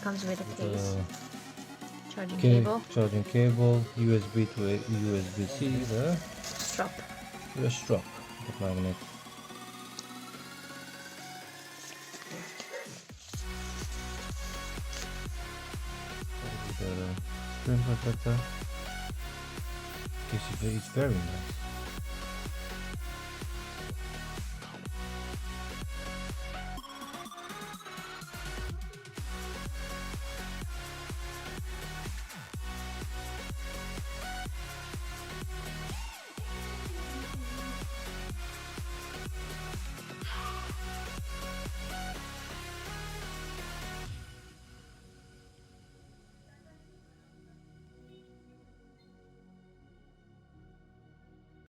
comes with a case. Charging Okay, cable. charging cable, USB to a USB-C there. Strap. With a strap, the magnet. The screen protector. It's very nice.